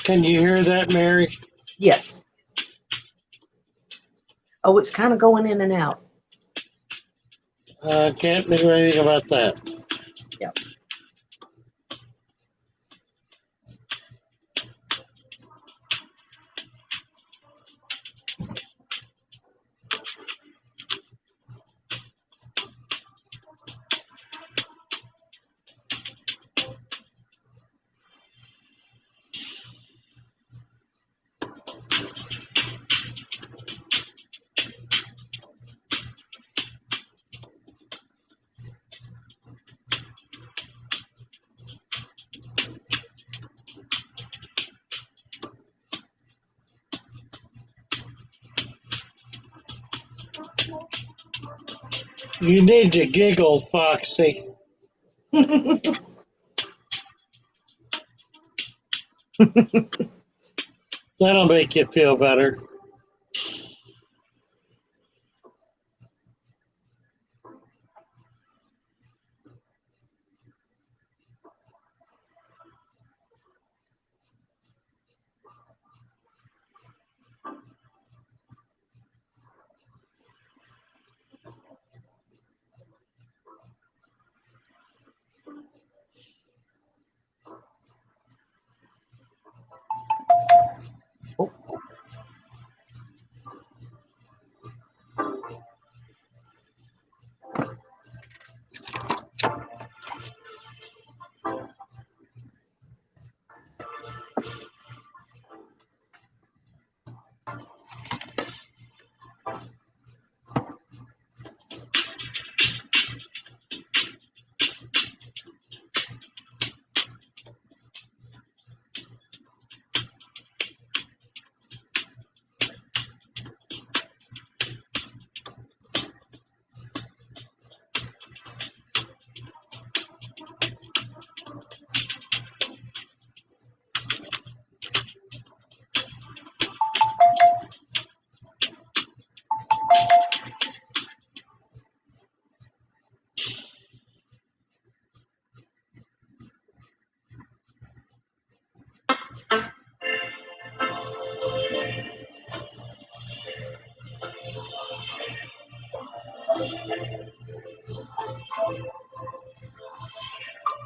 Can you hear that, Mary? Yes. Oh, it's kind of going in and out. Can't do anything about that. Yep. You need to giggle, Foxy. That'll make you feel better.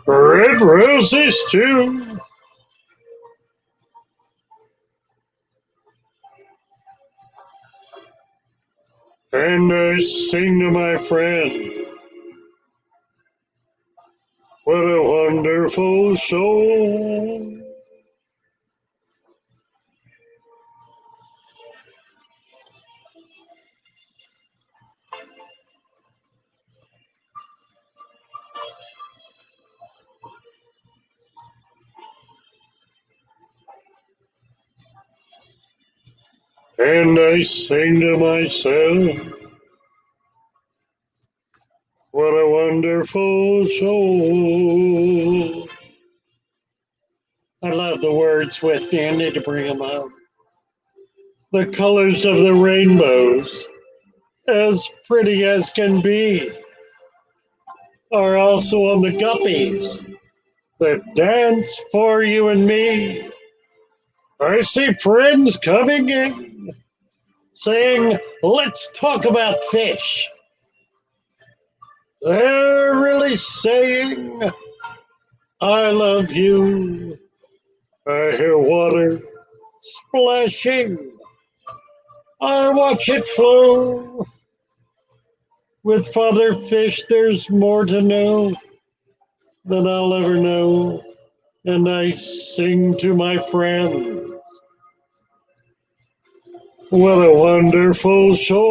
Red roses too. And I sing to my friend, what a wonderful soul. And I sing to myself, what a wonderful soul. I love the words with me. I need to bring them out. The colors of the rainbows, as pretty as can be, are also on the guppies that dance for you and me. I see friends coming in, saying, let's talk about fish. They're really saying, I love you. I hear water splashing. I watch it flow. With Father Fish, there's more to know than I'll ever know. And I sing to my friends, What a wonderful show.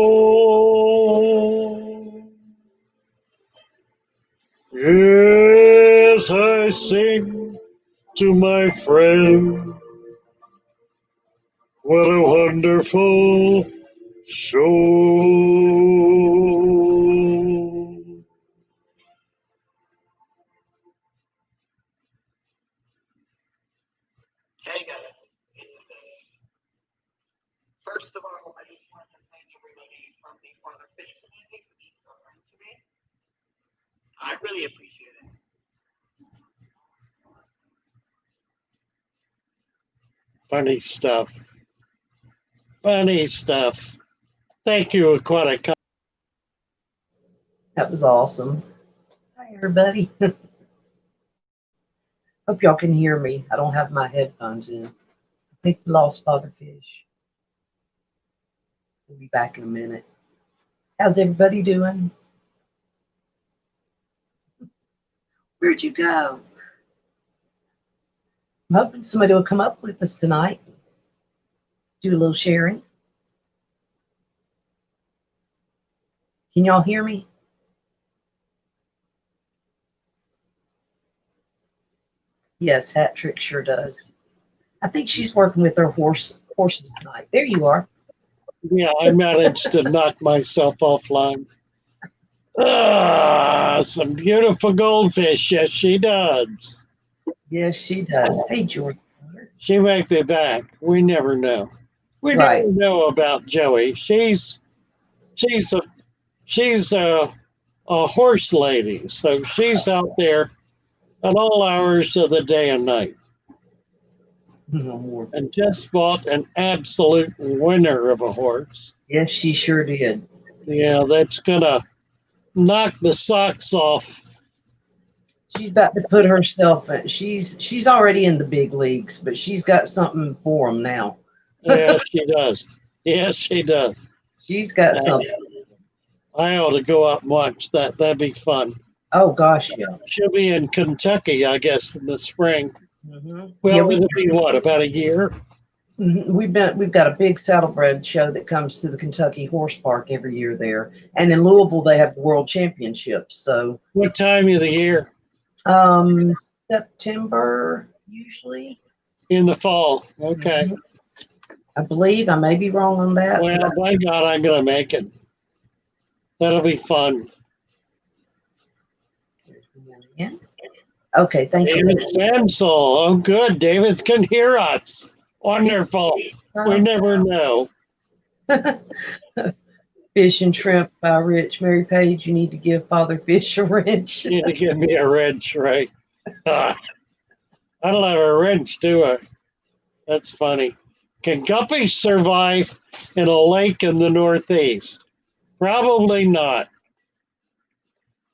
Yes, I sing to my friend. What a wonderful show. Hey guys, first of all, I just want to thank everybody from the Father Fish community for being so kind to me. I really appreciate it. Funny stuff. Funny stuff. Thank you, Aquatic. That was awesome. Hi everybody. Hope y'all can hear me. I don't have my headphones in. I think we lost Father Fish. We'll be back in a minute. How's everybody doing? Where'd you go? I'm hoping somebody will come up with us tonight. Do a little sharing. Can y'all hear me? Yes, Hat Trick sure does. I think she's working with her horses tonight. There you are. Yeah, I managed to knock myself offline. Some beautiful goldfish. Yes, she does. Yes, she does. Hey, George. She might be back. We never know. We Right. never know about Joey. She's a horse lady, so she's out there at all hours of the day and night. And just bought an absolute winner of a horse. Yes, she sure did. Yeah, that's gonna knock the socks off. She's about to put herself in. She's already in the big leagues, but she's got something for them now. Yes, she does. Yes, she does. She's got something. I ought to go up and watch that. That'd be fun. Oh gosh, yeah. She'll be in Kentucky, I guess, in the spring. Mm-hmm. Well, Yeah, it'll be what, about a year? we've got a big saddlebred show that comes to the Kentucky Horse Park every year there, and in Louisville they have the World Championships. So What time of the year? September usually. In the fall. Okay. Mm-hmm. I believe. I may be wrong on that. Well, by God, I'm going to make it. That'll be fun. Okay, thank David you. Samsel. Oh, good. David can hear us. Wonderful. We never know. Fish and Shrimp by Rich. Mary Page, you need to give Father Fish a wrench. You need to give me a wrench, right? I don't have a wrench, do I? That's funny. Can guppies survive in a lake in the Northeast? Probably not.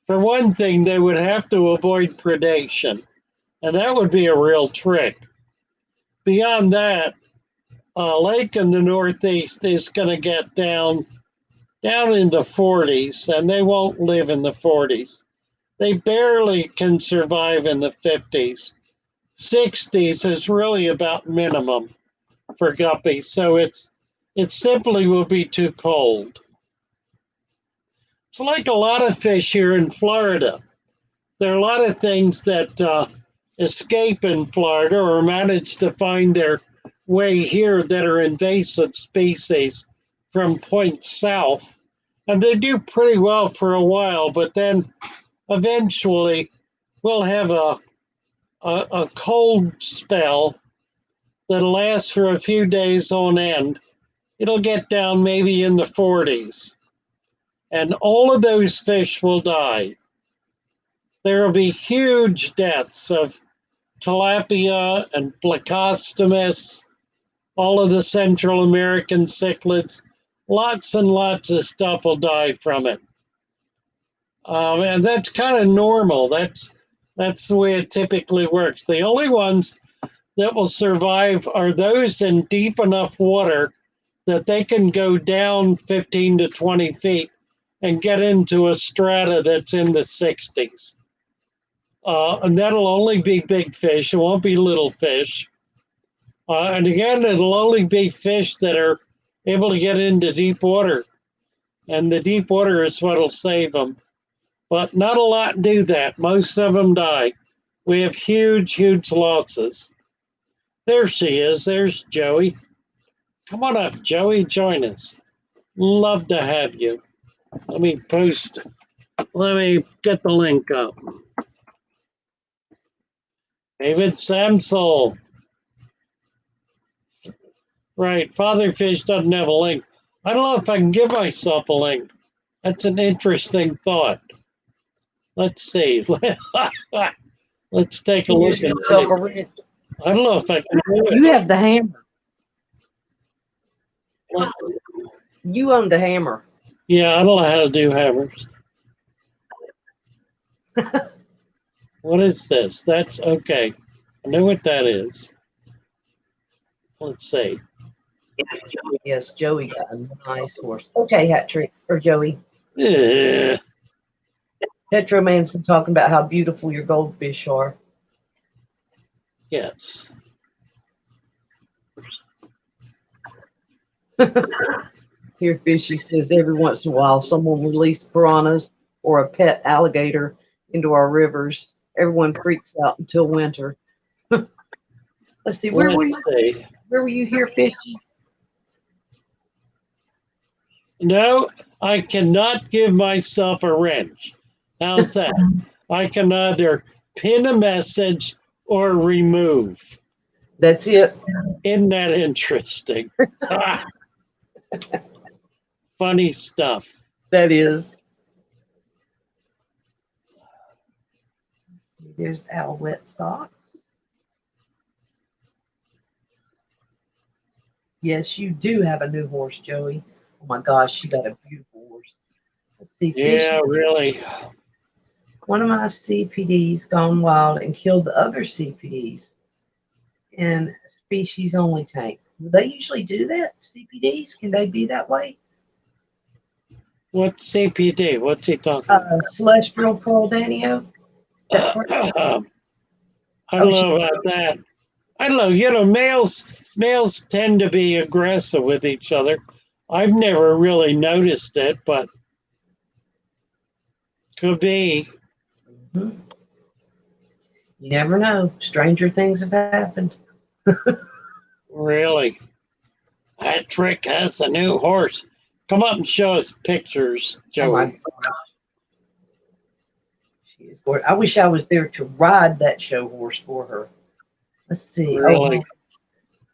For one thing, they would have to avoid predation, and that would be a real trick. Beyond that, a lake in the Northeast is going to get down in the 40s, and they won't live in the 40s. They barely can survive in the 50s. 60s is really about minimum for guppies, so it simply will be too cold. It's like a lot of fish here in Florida. There are a lot of things that escape in Florida or manage to find their way here that are invasive species from points south. And they do pretty well for a while, but then eventually we'll have a cold spell that'll last for a few days on end. It'll get down maybe in the 40s. And all of those fish will die. There will be huge deaths of tilapia and plecostomus, all of the Central American cichlids. Lots and lots of stuff will die from it. And that's kind of normal. That's the way it typically works. The only ones that will survive are those in deep enough water that they can go down 15 to 20 feet and get into a strata that's in the 60s. And that'll only be big fish. It won't be little fish. And again, it'll only be fish that are able to get into deep water. And the deep water is what'll save them. But not a lot do that. Most of them die. We have huge, huge losses. There she is. There's Joey. Come on up, Joey. Join us. Love to have you. Let me post. Let me get the link up. David Samsel. Right. Father Fish doesn't have a link. I don't know if I can give myself a link. That's an interesting thought. Let's see. Let's take a You look use and yourself see. a wrench. I don't know if I can do You it. have the hammer. Let's- You own the hammer. Yeah, I don't know how to do hammers. What is this? That's okay. I know what that is. Let's see. Yes, Joey got a nice horse. Okay, Hat Trick, or Joey. Yeah. Petro Man's been talking about how beautiful your goldfish are. Yes. Here, Fishy says every once in a while someone will release piranhas or a pet alligator into our rivers. Everyone freaks out until winter. Let's see, where Let's see. were you here, Fishy? No, I cannot give myself a wrench. How's that? I can either pin a message or remove. That's it. Isn't that interesting? Ah, funny stuff. That is. Let's see, there's Owlette Socks. Yes, you do have a new horse, Joey. Oh my gosh, you got a beautiful horse. Let's see, Fishy. Yeah, really. One of my CPDs gone wild and killed the other CPDs in a species only tank. Do they usually do that? CPDs? Can they be that way? What's CPD? What's he talking about? Celestial Pearl Danio? I don't know about that. I don't know. You know, males tend to be aggressive with each other. I've never really noticed it, but could be. Mhm. You never know. Stranger things have happened. Really. That Trick has a new horse. Come up and show us pictures, Oh my Joey. gosh. She is gorgeous. I wish I was there to ride that show horse for her. Let's see. Really? Oh,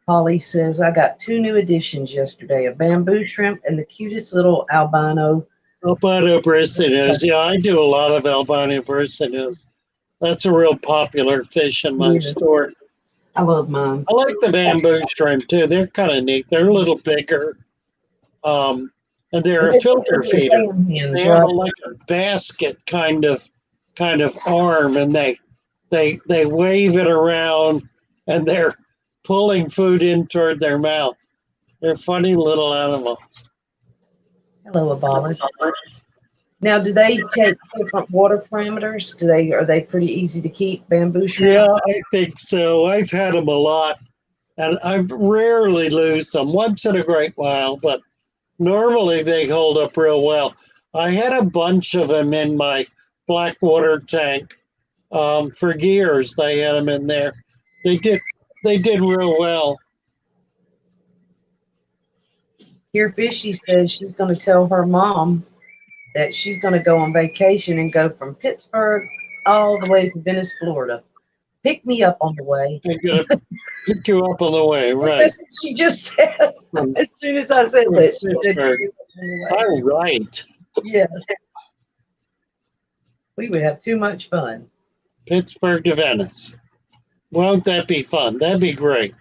Holly says, I got 2 new additions yesterday, a bamboo shrimp and the cutest little albino. Albino bristlenose. Yeah, I do a lot of albino bristlenose. That's a real popular fish in my Yeah. store. I love mine. I like the bamboo shrimp too. They're kind of neat. They're a little bigger. And they're a filter feeder. They have like a basket kind of arm, and they wave it around, and they're pulling food in toward their mouth. They're funny little animals. Hello, Abolish. Now, do they take different water parameters? Are they pretty easy to keep, bamboo shrimp? Yeah, I think so. I've had them a lot, and I rarely lose them. Once in a great while, but normally they hold up real well. I had a bunch of them in my black water tank for years. They had them in there. They did real well. Here, Fishy says she's going to tell her mom that she's going to go on vacation and go from Pittsburgh all the way to Venice, Florida. Pick me up on the way. They're gonna pick you up on the way, right? That's what she just said. As soon as I said that, she said, "Pick me up on the way." All right. Yes. We would have too much fun. Pittsburgh to Venice. Won't that be fun? That'd be great.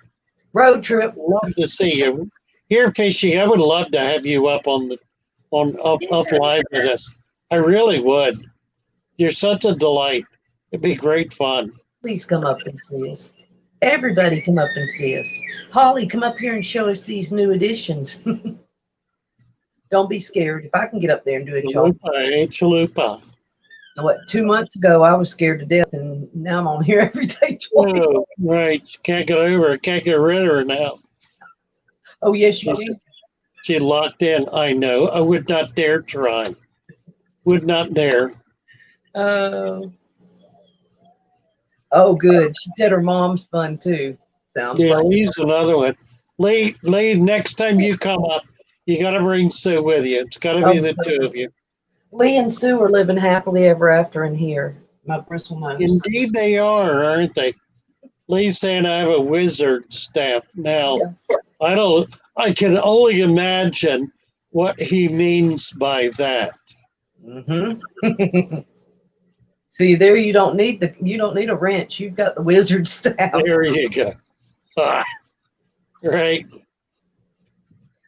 Road trip. Love to see you. Here, Fishy, I would love to have you up up live with us. I really would. You're such a delight. It'd be great fun. Please come up and see us. Everybody come up and see us. Holly, come up here and show us these new additions. Don't be scared. If I can get up there and do it, y'all. Chalupa. What, 2 months ago, I was scared to death, and now I'm on here every day twice. Oh, right. Can't get over it. Can't get rid of her now. Oh, yes, you do. She locked in. I know. I would not dare try. Would not dare. Oh, oh, good. She said her mom's fun too. Sounds Yeah, like. Lee's another one. Lee, next time you come up, you got to bring Sue with you. It's got to be Oh, the two good. of you. Lee and Sue are living happily ever after in here. My bristlenose. Indeed, they are, aren't they? Lee's saying I have a wizard staff now. Yeah. I don't. I can only imagine what he means by that. Mm-hmm. See, there you don't need a wrench. You've got the wizard staff. There you go. Ah, right.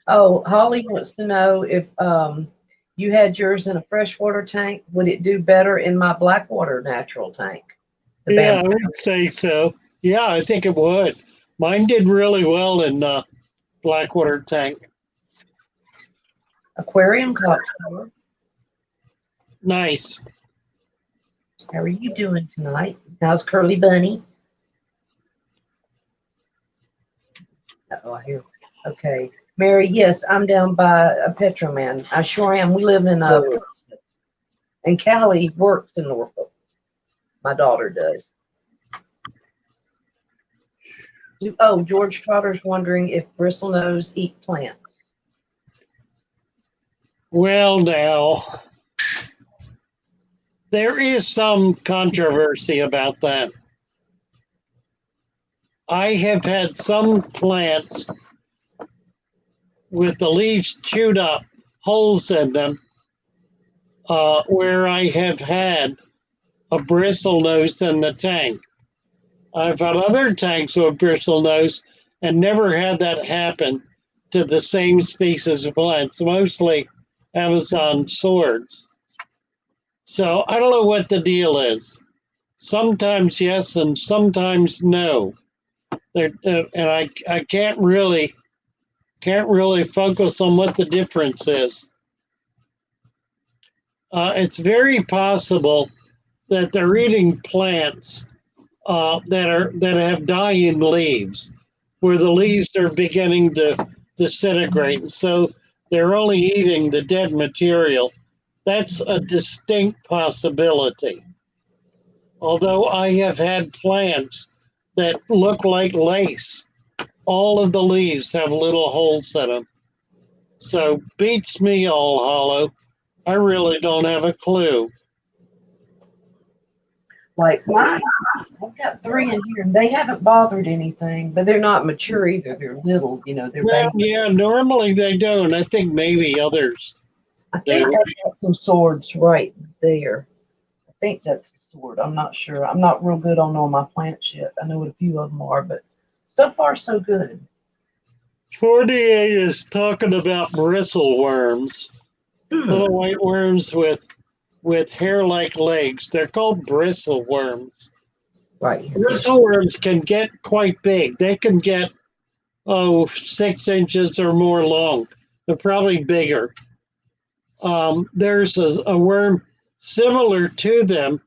Oh, Holly wants to know if you had yours in a freshwater tank, would it do better in my blackwater natural tank? The Yeah, I bamboo would say so. Yeah, I think it would. Mine did really well in Blackwater tank. aquarium cocktail. Nice. How are you doing tonight? How's Curly Bunny? Oh, I hear. Okay. Mary, yes, I'm down by a Petroman. I sure am. We live in Portsmouth. And Callie works in Norfolk. My daughter does. Oh, George Trotter's wondering if bristlenose eat plants. Well, now, there is some controversy about that. I have had some plants with the leaves chewed up, holes in them, where I have had a bristlenose in the tank. I've had other tanks with bristlenose and never had that happen to the same species of plants, mostly Amazon swords. So I don't know what the deal is. Sometimes yes and sometimes no. And I can't really focus on what the difference is. It's very possible that they're eating plants that have dying leaves, where the leaves are beginning to disintegrate, so they're only eating the dead material. That's a distinct possibility. Although I have had plants that look like lace, all of the leaves have little holes in them. So beats me all hollow. I really don't have a clue. Like mine, I've got 3 in here, and they haven't bothered anything, but they're not mature either. They're little, they're Well, baby. yeah, normally they don't. I think maybe others I think do. I've got some swords right there. I think that's a sword. I'm not sure. I'm not real good on all my plants yet. I know what a few of them are, but so far so good. 48 is talking about bristle worms, Hmm. little white worms with hair-like legs. They're called bristle worms. Right here. Bristle worms can get quite big. They can get 6 inches or more long. They're probably bigger. There's a worm similar to them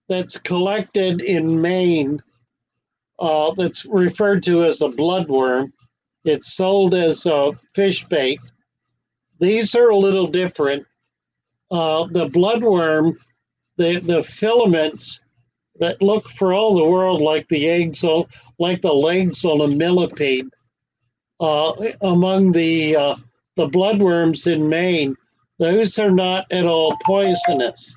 that's collected in Maine. That's referred to as a bloodworm. It's sold as a fish bait. These are a little different. The bloodworm, the filaments that look for all the world like the eggs, like the legs on a millipede. Among the bloodworms in Maine, those are not at all poisonous.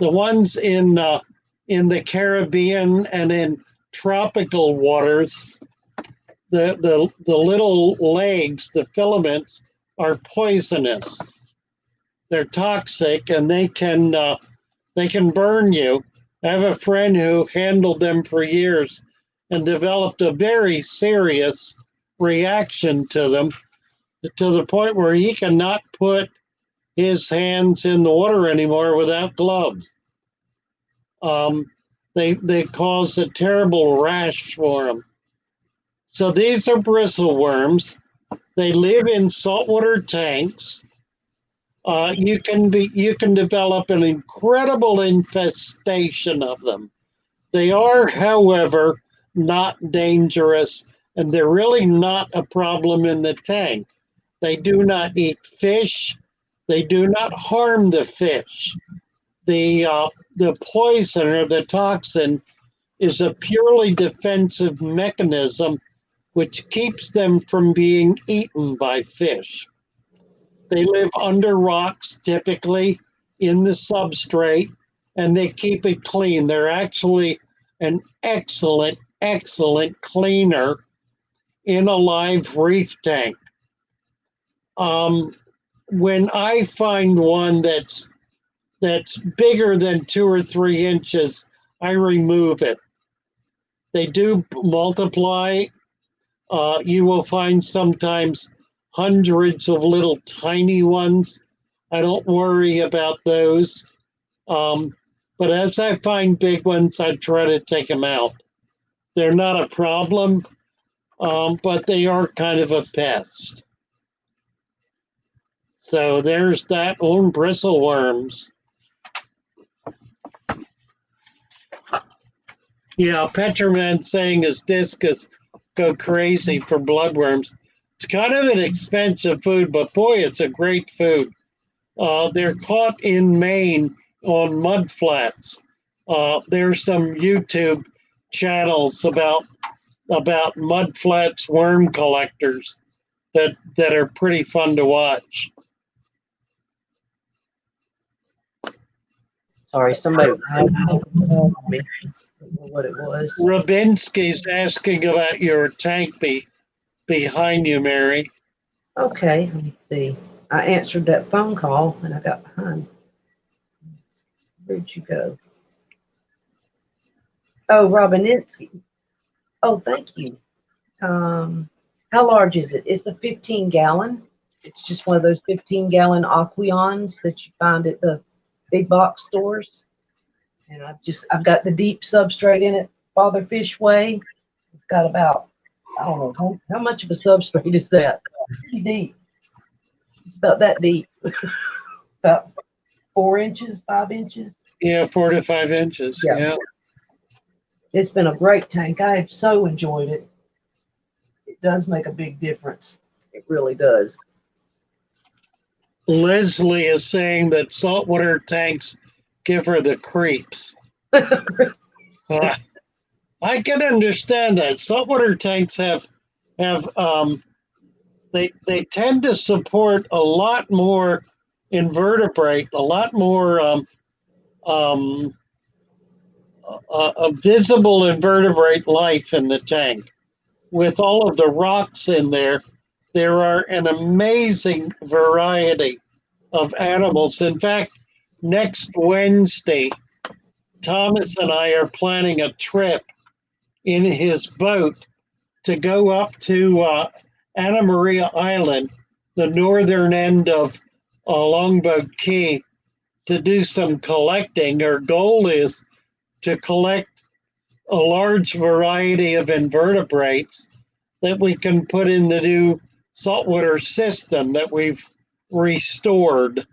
The ones in the Caribbean and in tropical waters, the little legs, the filaments, are poisonous. They're toxic and they can burn you. I have a friend who handled them for years and developed a very serious reaction to them, to the point where he cannot put his hands in the water anymore without gloves. They cause a terrible rash for him. So these are bristle worms. They live in saltwater tanks. You can develop an incredible infestation of them. They are, however, not dangerous, and they're really not a problem in the tank. They do not eat fish. They do not harm the fish. The poison or the toxin is a purely defensive mechanism which keeps them from being eaten by fish. They live under rocks, typically in the substrate, and they keep it clean. They're actually an excellent, excellent cleaner in a live reef tank. When I find one that's bigger than 2 or 3 inches, I remove it. They do multiply. You will find sometimes hundreds of little tiny ones. I don't worry about those. But as I find big ones, I try to take them out. They're not a problem, but they are kind of a pest. So there's that on bristle worms. Yeah, Petroman saying his discus go crazy for bloodworms. It's kind of an expensive food, but boy, it's a great food. They're caught in Maine on mud flats. There's some YouTube channels about mud flats worm collectors that are pretty fun to watch. Sorry, somebody called me. I don't know what it was. Rabinsky's asking about your tank behind you, Mary. Okay, let me see. I answered that phone call and I got behind. Where'd you go? Oh, Robininsky. Oh, thank you. How large is it? It's a 15-gallon. It's just one of those 15-gallon Aqueons that you find at the big box stores. And I've got the deep substrate in it, Father Fish way. It's got about, I don't know, how much of a substrate is that? Pretty deep. It's about that deep. About 4 inches, 5 inches. Yeah, 4 to 5 inches. Yeah. It's been a great tank. I have so enjoyed it. It does make a big difference. It really does. Leslie is saying that saltwater tanks give her the creeps. I can understand that. Saltwater tanks have they tend to support a lot more invertebrate, a lot more a visible invertebrate life in the tank. With all of the rocks in there, there are an amazing variety of animals. In fact, next Wednesday, Thomas and I are planning a trip in his boat to go up to Anna Maria Island, the northern end of Longboat Key, to do some collecting. Our goal is to collect a large variety of invertebrates that we can put in the new saltwater system that we've restored,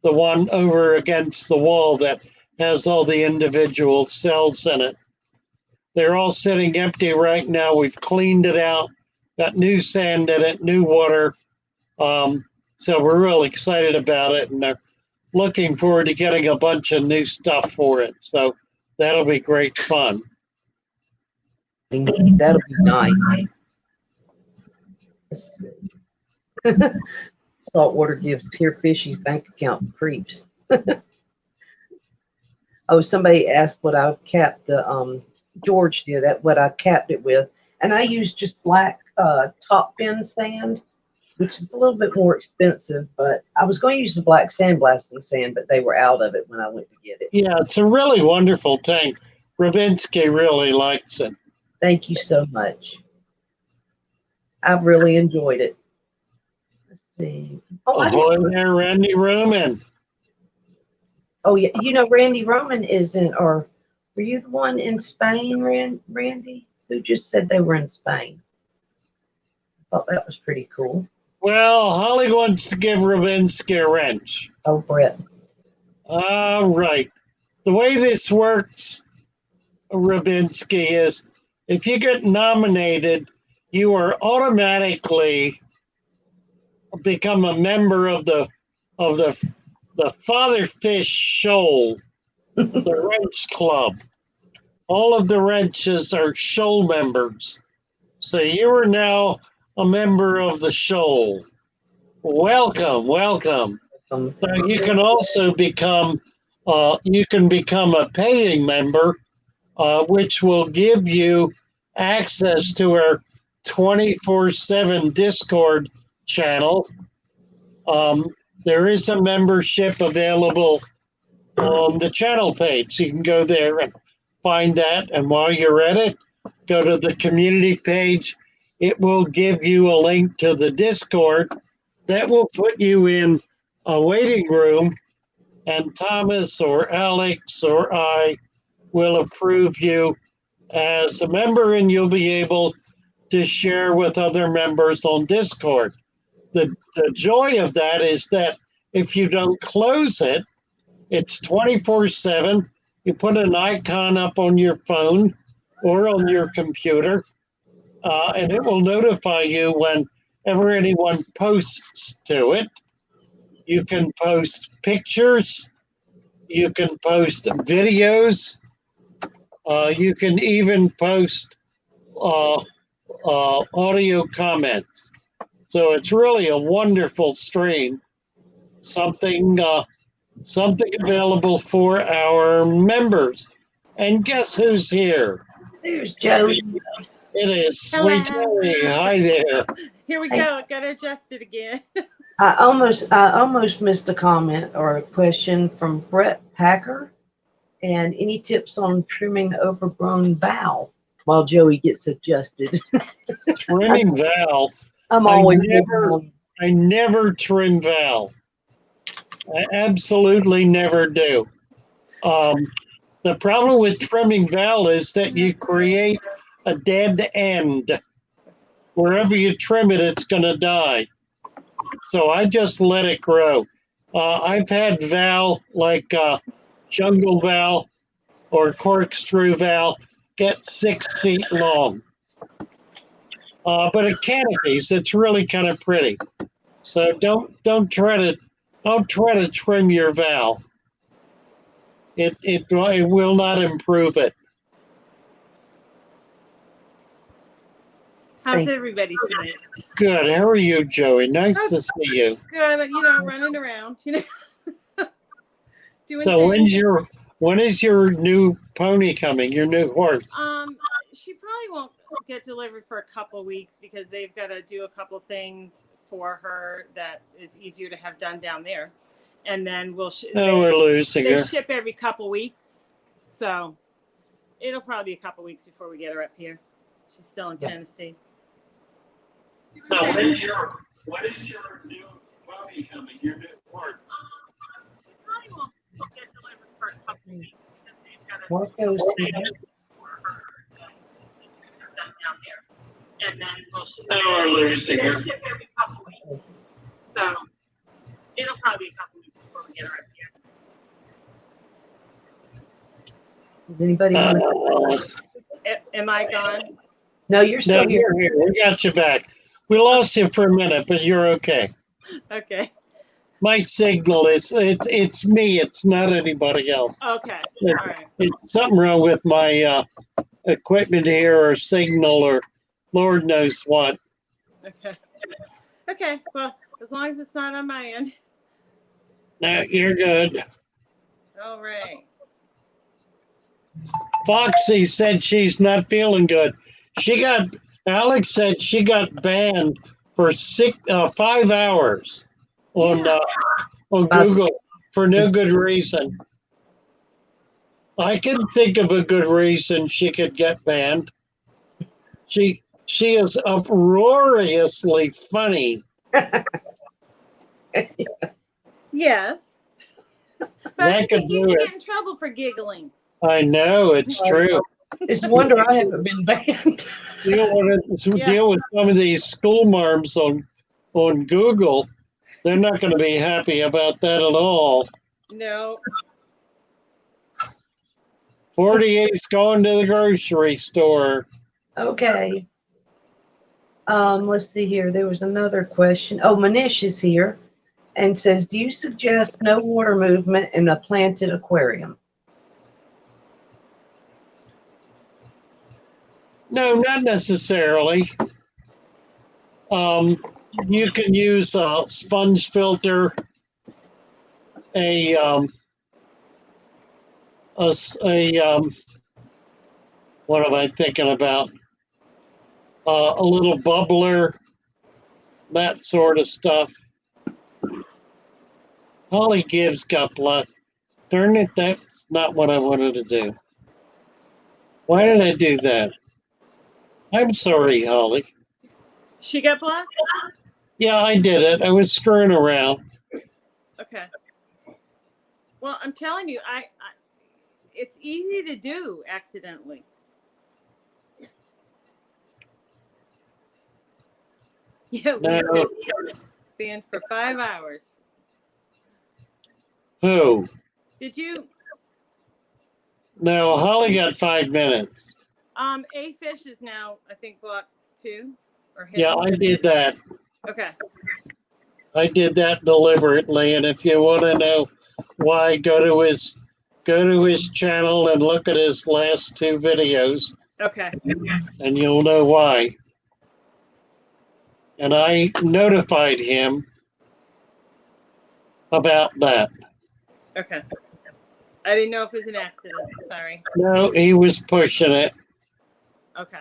the one over against the wall that has all the individual cells in it. They're all sitting empty right now. We've cleaned it out, got new sand in it, new water. So we're real excited about it, and they're looking forward to getting a bunch of new stuff for it. So that'll be great fun. That'll be nice. Saltwater gives Tear Fishy's bank account creeps. Oh, somebody asked what I capped the George did that what I capped it with, and I used just black top fin sand, which is a little bit more expensive. But I was going to use the black sandblasting sand, but they were out of it when I went to get it. Yeah, it's a really wonderful tank. Ravinsky really likes it. Thank you so much. I've really enjoyed it. Let's see. Oh, Ahoy there, Randy Roman. Oh, yeah. You know, Randy Roman is in, or were you the one in Spain, Randy? Who just said they were in Spain? I thought that was pretty cool. Well, Holly wants to give Ravinsky a wrench. Oh, Brett. All right. The way this works, Ravinsky, is if you get nominated, you are automatically become a member of the Father Fish Shoal, the Wrench Club. All of the wrenches are shoal members. So you are now a member of the shoal. Welcome, welcome. So you can also become a paying member, which will give you access to our 24/7 Discord channel. There is a membership available on the channel page. So you can go there and find that. And while you're at it, go to the community page. It will give you a link to the Discord that will put you in a waiting room. And Thomas or Alex or I will approve you as a member, and you'll be able to share with other members on Discord. The joy of that is that if you don't close it, it's 24/7. You put an icon up on your phone or on your computer, and it will notify you whenever anyone posts to it. You can post pictures, you can post videos, you can even post audio comments. So it's really a wonderful stream. Something available for our members. And guess who's here? There's Joey. It is Sweet Joey. Hi there. Here we go. Got to adjust it again. I almost missed a comment or a question from Brett Packer. And any tips on trimming overgrown bough while Joey gets adjusted? Trimming val. I never trim val. I absolutely never do. The problem with trimming val is that you create a dead end. Wherever you trim it, it's going to die. So I just let it grow. I've had val like jungle val or corkscrew val get 6 feet long. But it canopies, it's really kind of pretty. So don't try to trim your val. It will not improve it. How's everybody tonight? Good. How are you, Joey? Nice to see you. Good. Running around. Doing So things. when is your new pony coming? Your new horse? She probably won't get delivered for a couple of weeks because they've got to do a couple of things for her that is easier to have done down there, and then we're losing her. They ship every couple weeks, so it'll probably be a couple of weeks before we get her up here. She's still in Tennessee. So when is your new pony coming? Your new horse? She probably won't get delivered for a couple of weeks because they've got to do for her down there, and then we're losing her. ship every couple of weeks. So it'll probably be a couple of weeks before we get her up here. Does anybody? Am I gone? No, you're still here. You're here. We got you back. We lost you for a minute, but you're okay. Okay. My signal is it's me. It's not anybody else. Okay. All right. It's something wrong with my equipment here, or signal, or Lord knows what. Okay. Okay. Well, as long as it's not on my end. No, you're good. All right. Foxy said she's not feeling good. Alex said she got banned for 5 hours on Google for no good reason. I can think of a good reason she could get banned. She is uproariously funny. Yes. But I think you can get in trouble for giggling. I know, it's true. It's a wonder I haven't been banned. You don't want to deal with some of these school marms on Google. They're not going to be happy about that at all. No. 48's going to the grocery store. Okay. Let's see here. There was another question. Oh, Manish is here and says, do you suggest no water movement in a planted aquarium? No, not necessarily. You can use a sponge filter, a what am I thinking about? A little bubbler, that sort of stuff. Holly gives Guppy. Darn it, that's not what I wanted to do. Why did I do that? I'm sorry, Holly. She got blocked? Yeah, I did it. I was screwing around. Okay. Well, I'm telling you, I it's easy to do accidentally. Yeah, No. Lee says banned for 5 hours. Who? Did you? No, Holly got 5 minutes. A fish is now, I think, blocked too, or hidden. Yeah, I did that. Okay. I did that deliberately, and if you want to know why, go to his channel and look at his last 2 videos, Okay. and you'll know why. And I notified him about that. Okay. I didn't know if it was an accident. Sorry. No, he was pushing it. Okay.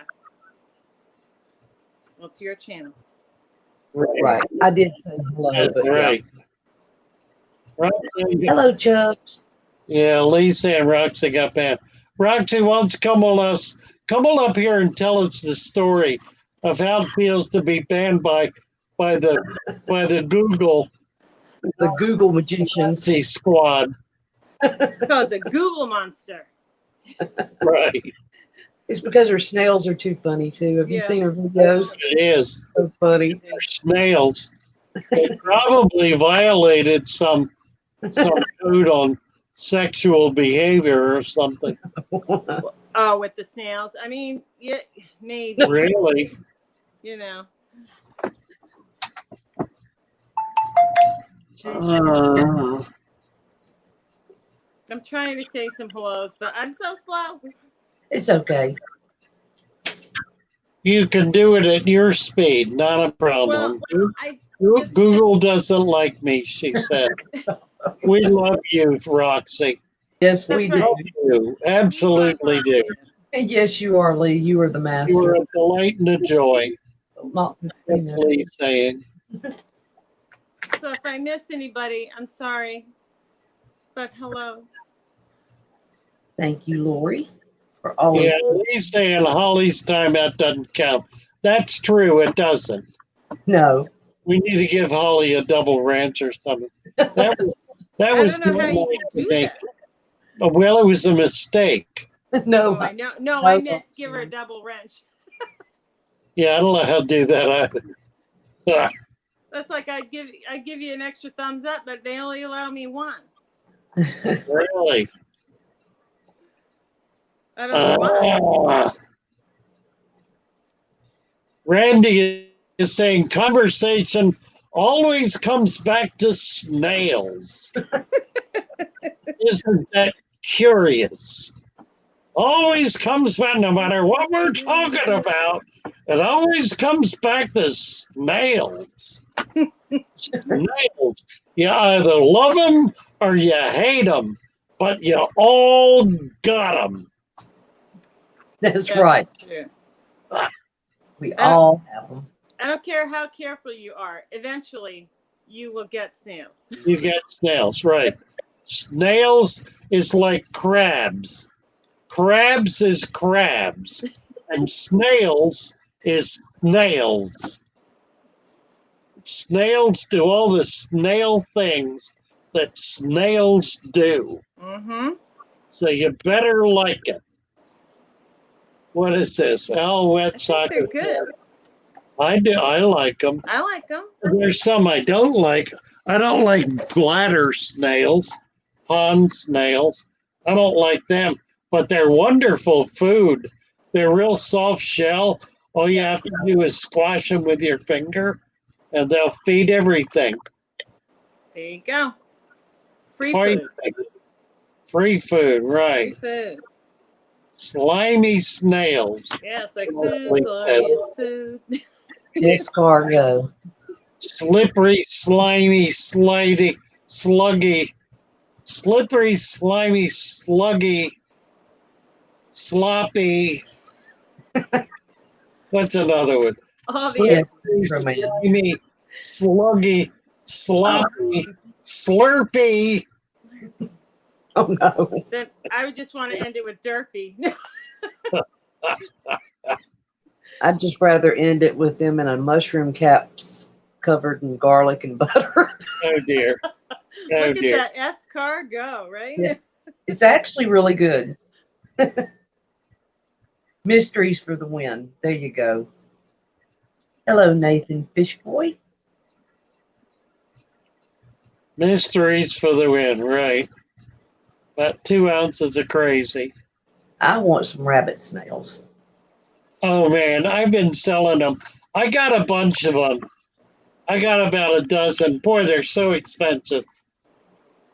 Well, it's your channel. Right. I did say hello. That's But right. yeah. Roxy, Hello, Chubbs. yeah, Lisa and Roxy got banned. Roxy, why don't you come on up here and tell us the story of how it feels to be banned by the Google The Google magicians. Nazi squad. Called the Google monster. Right. It's because her snails are too funny too. Have you Yeah. seen her videos? It is. So funny. They're snails. They probably violated some code on sexual behavior or something. Oh, with the snails. I mean, yeah, maybe. Really? You know. I'm trying to say some hellos, but I'm so slow. It's okay. You can do it at your speed, not a problem. I Google doesn't like me, she said. We love you, Roxy. Yes, That's we right. Love you. Absolutely do. do. Yes, you are, Lee. You are the master. You are a delight and a joy. Not, That's Lee saying. So if I miss anybody, I'm sorry. But hello. Thank you, Lori, for always. Yeah, Lee's saying Holly's timeout doesn't count. That's true, it doesn't. No. We need to give Holly a double ranch or something. That was I don't know how you nice could to do me. that. Well, it was a mistake. No. Oh, I know. No, I meant give her a double wrench. Yeah, I don't know how to do that either. That's like I'd give you an extra thumbs up, but they only allow me one. Really? I don't know why. Randy is saying conversation always comes back to snails. Isn't that curious? Always comes back, no matter what we're talking about, it always comes back to snails. Snails. You either love them or you hate them, but you all got them. That's right. True. We all have them. I don't care how careful you are. Eventually, you will get snails. You get snails, right. Snails is like crabs. Crabs is crabs. And snails is snails. Snails do all the snail things that snails do. Mm-hmm. So you better like it. What is this? Wet I soccer. think they're good. I do. I like them. I like them. There's some I don't like. I don't like bladder snails, pond snails. I don't like them, but they're wonderful food. They're real soft shell. All you have to do is squash them with your finger, and they'll feed everything. There you go. Free Point- food. Free food, Free right. food. Slimy snails. Yeah, it's like Lovely food, glorious food. Escargot. Slippery, slimy, sluggy. Slippery, slimy, sluggy, sloppy. What's another one? Obvious. Slippery, slimy, sluggy, sloppy, slurpy. Oh no. Then I would just want to end it with derpy. I'd just rather end it with them in a mushroom caps covered in garlic and butter. Oh dear. Oh Look dear. at that escargot, right? Yeah. It's actually really good. Mysteries for the win. There you go. Hello, Nathan Fish Boy. Mysteries for the win, right. About 2 ounces of crazy. I want some rabbit snails. Oh man, I've been selling them. I got a bunch of them. I got about a dozen. Boy, they're so expensive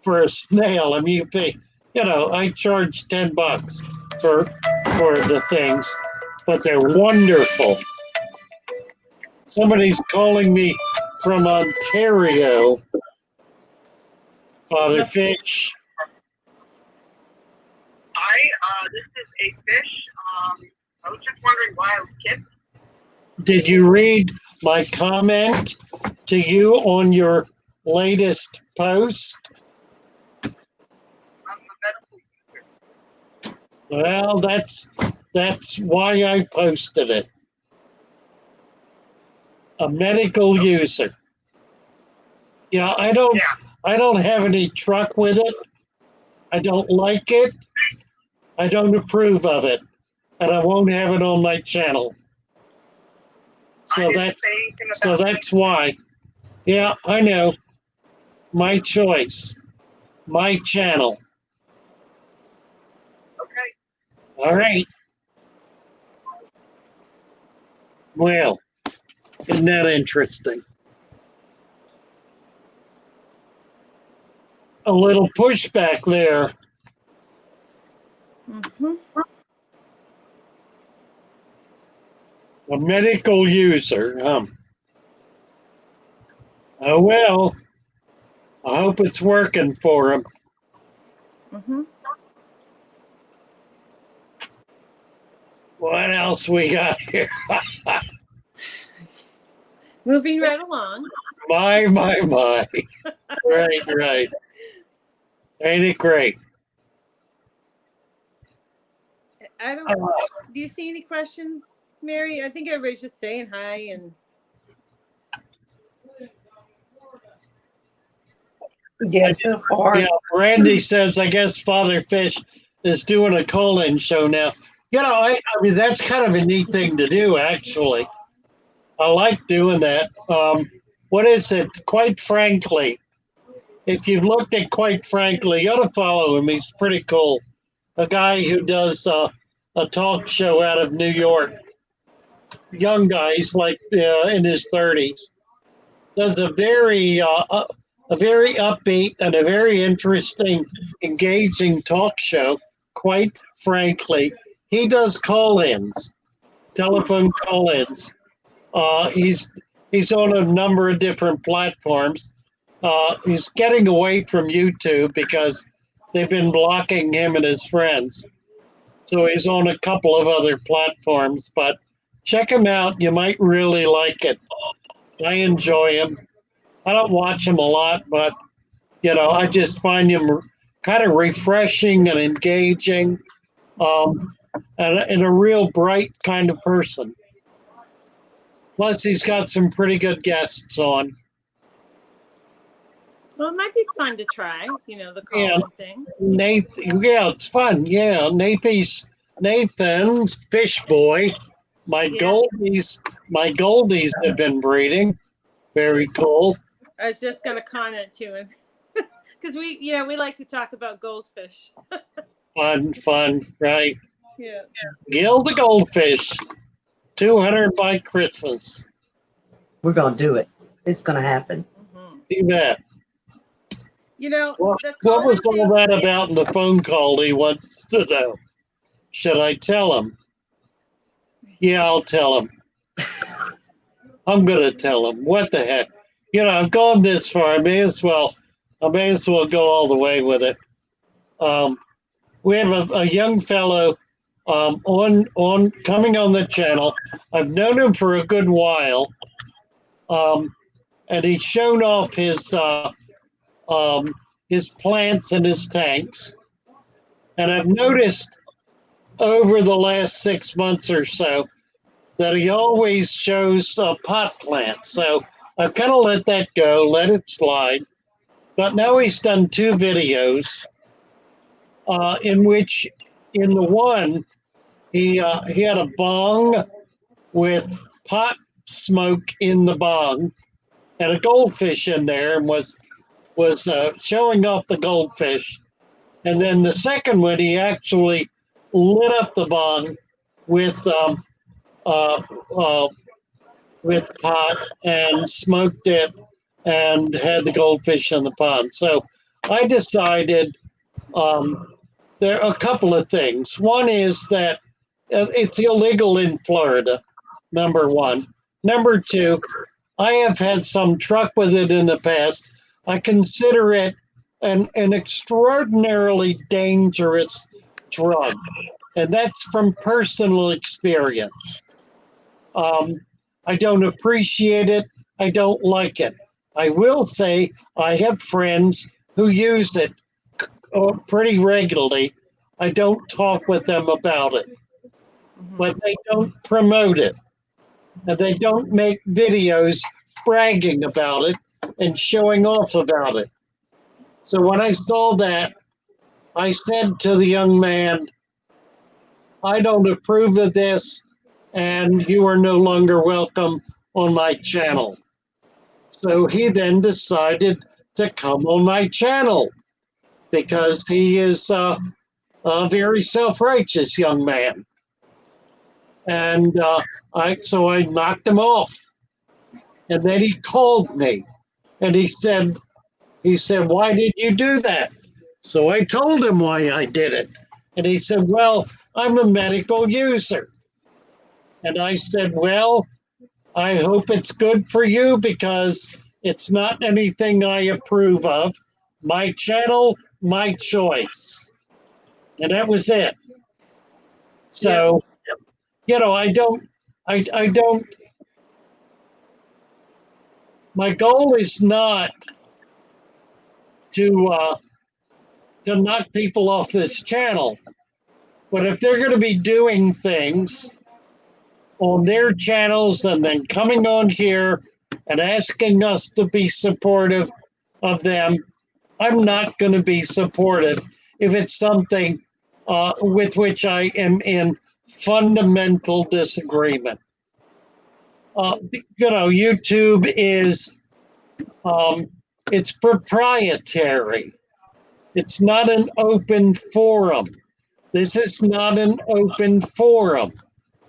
for a snail. I mean, you pay, I charge $10 for the things, but they're wonderful. Somebody's calling me from Ontario. Father Fish. Hi, this is a fish. I was just wondering why I was kicked. Did you read my comment to you on your latest post? I'm a medical user. Well, that's why I posted it. A medical user. Yeah, I don't have any truck with it. I don't like it. I don't approve of it. And I won't have it on my channel. So that's why. Yeah, I know. My choice. My channel. Okay. All right. Well, isn't that interesting? A little pushback there. Mm-hmm. A medical user. Oh well. I hope it's working for him. Mm-hmm. What else we got here? Moving right along. My. Right. Ain't it great? I don't. Do you see any questions, Mary? I think everybody's just saying hi and. Yeah, so far. Yeah, Randy says, I guess Father Fish is doing a call-in show now. I mean, that's kind of a neat thing to do, actually. I like doing that. What is it? Quite frankly, if you've looked at Quite Frankly, you ought to follow him. He's pretty cool. A guy who does a talk show out of New York. Young guy, he's like in his 30s. Does a very upbeat and a very interesting, engaging talk show. Quite frankly, he does call-ins, telephone call-ins. He's on a number of different platforms. He's getting away from YouTube because they've been blocking him and his friends. So he's on a couple of other platforms, but check him out. You might really like it. I enjoy him. I don't watch him a lot, but I just find him kind of refreshing and engaging, and a real bright kind of person. Plus, he's got some pretty good guests on. Well, it might be fun to try. The call-in thing. Nathan, yeah, it's fun. Yeah, Nathan's Fish Boy. My goldies have been breeding. Very cool. I was just going to comment to him because we like to talk about goldfish. Fun, right? Yeah. Gil the goldfish. 200 by Christmas. We're gonna do it. It's gonna happen. Mhm. You bet. You know, What, the what was calling all thing. that about in the phone call he wants to know? Should I tell him? Yeah, I'll tell him. I'm going to tell him. What the heck? You know, I've gone this far. I may as well go all the way with it. We have a young fellow on coming on the channel. I've known him for a good while, and he's shown off his plants and his tanks. And I've noticed over the last 6 months or so that he always shows pot plants. So I've kind of let that go, let it slide. But now he's done 2 videos in which, in the one, he had a bong with pot smoke in the bong and a goldfish in there, and was showing off the goldfish. And then the second one, he actually lit up the bong with uh, uh, with pot and smoked it and had the goldfish in the pond. So I decided there are a couple of things. One is that it's illegal in Florida, number one. Number two, I have had some truck with it in the past. I consider it an extraordinarily dangerous drug, and that's from personal experience. I don't appreciate it. I don't like it. I will say I have friends who use it pretty regularly. I don't talk with them about it, but they don't promote it. And they don't make videos bragging about it and showing off about it. So when I saw that, I said to the young man, I don't approve of this, and you are no longer welcome on my channel. So he then decided to come on my channel because he is a very self-righteous young man. And so I knocked him off. And then he called me and he said, why did you do that? So I told him why I did it. And he said, well, I'm a medical user. And I said, well, I hope it's good for you because it's not anything I approve of. My channel, my choice. And that was it. So, you know, I don't, my goal is not to knock people off this channel. But if they're going to be doing things on their channels and then coming on here and asking us to be supportive of them, I'm not going to be supportive if it's something with which I am in fundamental disagreement. You know, YouTube is, it's proprietary. It's not an open forum. This is not an open forum.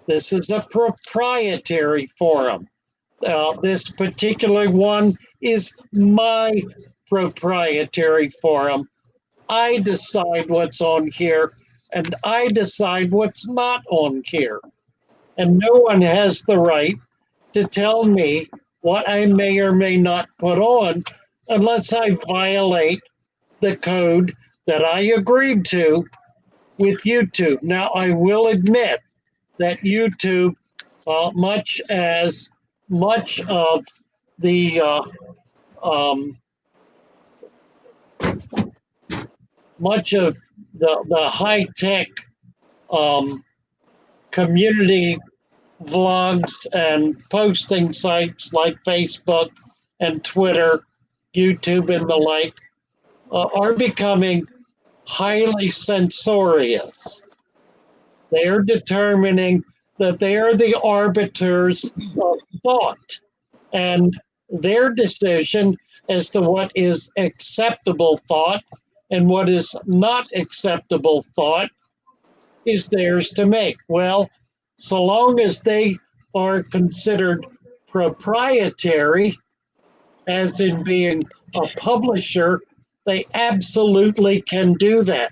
This is a proprietary forum. This particular one is my proprietary forum. I decide what's on here and I decide what's not on here. And no one has the right to tell me what I may or may not put on unless I violate the code that I agreed to with YouTube. Now, I will admit that YouTube, much of the high tech community vlogs and posting sites like Facebook and Twitter, YouTube, and the like are becoming highly censorious. They are determining that they are the arbiters of thought, and their decision as to what is acceptable thought and what is not acceptable thought is theirs to make. Well, so long as they are considered proprietary, as in being a publisher, they absolutely can do that.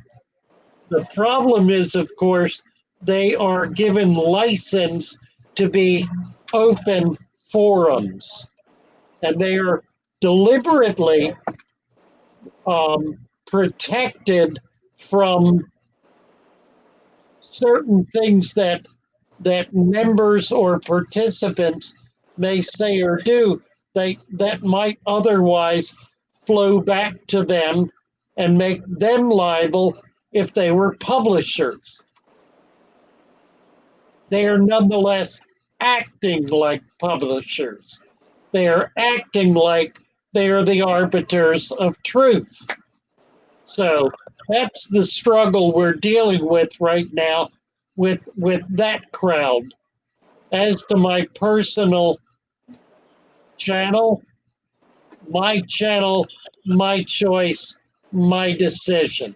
The problem is, of course, they are given license to be open forums, and they are deliberately protected from certain things that members or participants may say or do that might otherwise flow back to them and make them liable if they were publishers. They are nonetheless acting like publishers. They are acting like they are the arbiters of truth. So that's the struggle we're dealing with right now with that crowd. As to my personal channel, my choice, my decision.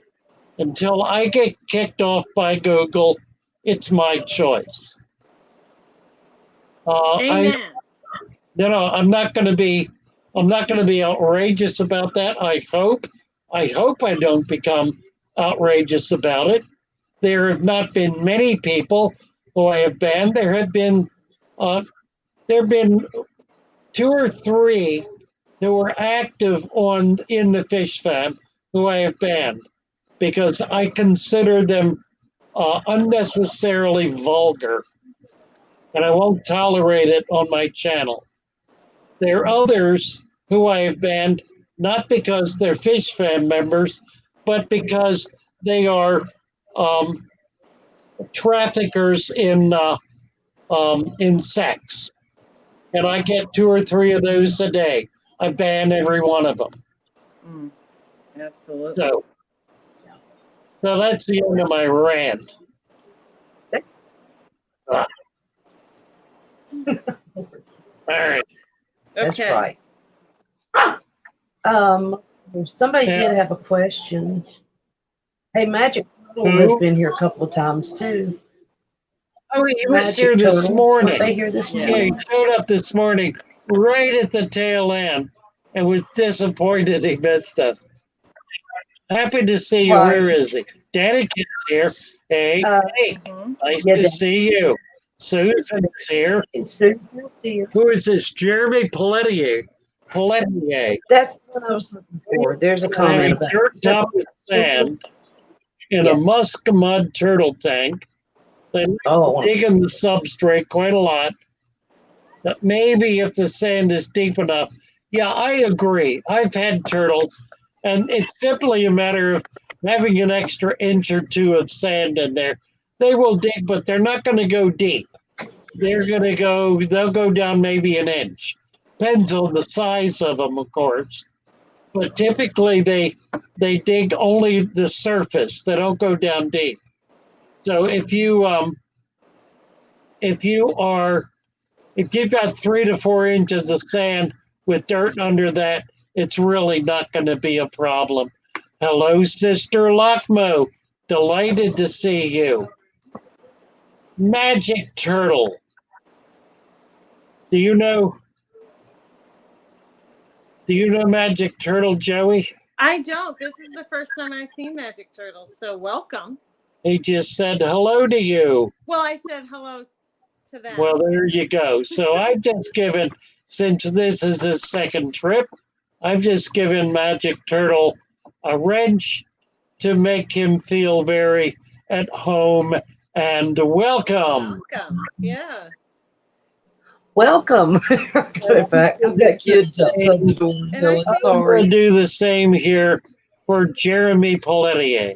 Until I get kicked off by Google, it's my choice. Amen. I'm not going to be outrageous about that. I hope I don't become outrageous about it. There have not been many people who I have banned. There have been 2 or 3 who were active in the fish fam who I have banned because I consider them unnecessarily vulgar, and I won't tolerate it on my channel. There are others who I have banned not because they're fish fam members, but because they are traffickers in sex, and I get 2 or 3 of those a day. I ban every one of them. Absolutely. So that's the end of my rant. All right. That's Okay. right. Somebody did have a question. Hey, Magic Turtle has been here a couple of times too. Oh, he was here this morning. Were they here this Yeah, morning? he showed up this morning right at the tail end and was disappointed he missed us. Happy to see you. Right. Where is he? Danny Kid's here. Hey, hey, nice to see you. Susan is here. Susan's here. Who is this? Jeremy Pelletier. That's what I was looking for. There's a comment about dirt top with sand in a musk mud turtle tank. They dig in the substrate quite a lot. But maybe if the sand is deep enough. Yeah, I agree. I've had turtles, and it's simply a matter of having an extra inch or 2 of sand in there. They will dig, but they're not going to go deep. They'll go down maybe an inch. Depends on the size of them, of course. But typically they dig only the surface. They don't go down deep. So if you've got 3 to 4 inches of sand with dirt under that, it's really not going to be a problem. Hello, Sister Lockmo. Delighted to see you. Magic Turtle. Do you know Magic Turtle, Joey? I don't. This is the first time I've seen Magic Turtles, so welcome. He just said hello to you. Well, I said hello to them. Well, there you go. So I've just given, since this is his second trip, I've just given Magic Turtle a wrench to make him feel very at home and welcome. Welcome. Yeah. Welcome. I've got kids outside the door. And I think- I'm going to do the same here for Jeremy Pelletier.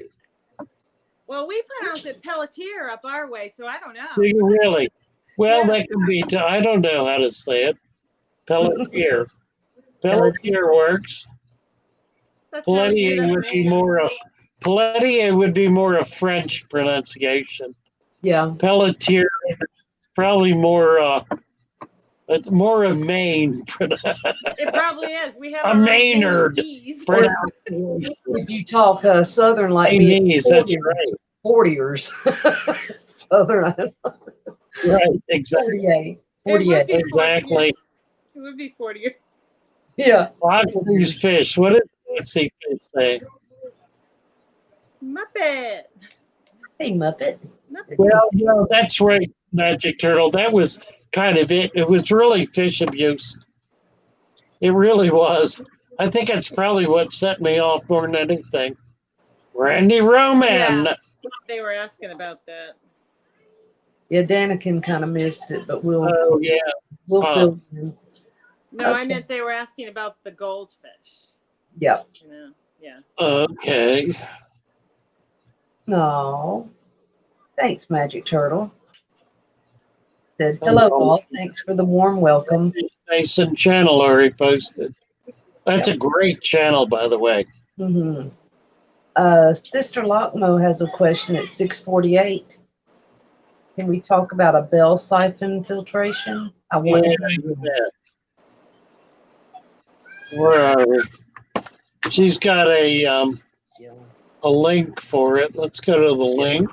Well, we pronounce it Pelletier up our way, so I don't know. Do you really? Well, Yeah. that could be, I don't know how to say it. Pelletier. Pelletier works. That's how we get Pelletier up would be names. Pelletier would be more a French pronunciation. Yeah. Pelletier is probably more it's more a Maine. It probably is. We have A our own Maynard. E's. pronunciation. If you talk Southern like me, Chinese, that's right. 40ers. Southern, Right, exactly. 48. It would 48. be 40 Exactly. years. It would be 40 years. Yeah. Foxy's fish. What did Foxy fish say? Muppet. Hey, Muppet. Muppet. Well, you know, that's right, Magic Turtle. That was kind of it. It was really fish abuse. It really was. I think that's probably what set me off more than anything. Randy Roman. Yeah. They were asking about that. Yeah, Danikin kind of missed it, but we'll Oh, yeah. fill in. No, I Okay. meant they were asking about the goldfish. Yeah. You know? Yeah. Okay. No. Thanks, Magic Turtle. Said, hello, all. Thanks for the warm welcome. Mason channel already posted. That's a great channel, by the way. Mm-hmm. Sister Lockmo has a question at 6:48. Can we talk about a bell siphon filtration? I want Where are we? She's got a link for it. Let's go to the link.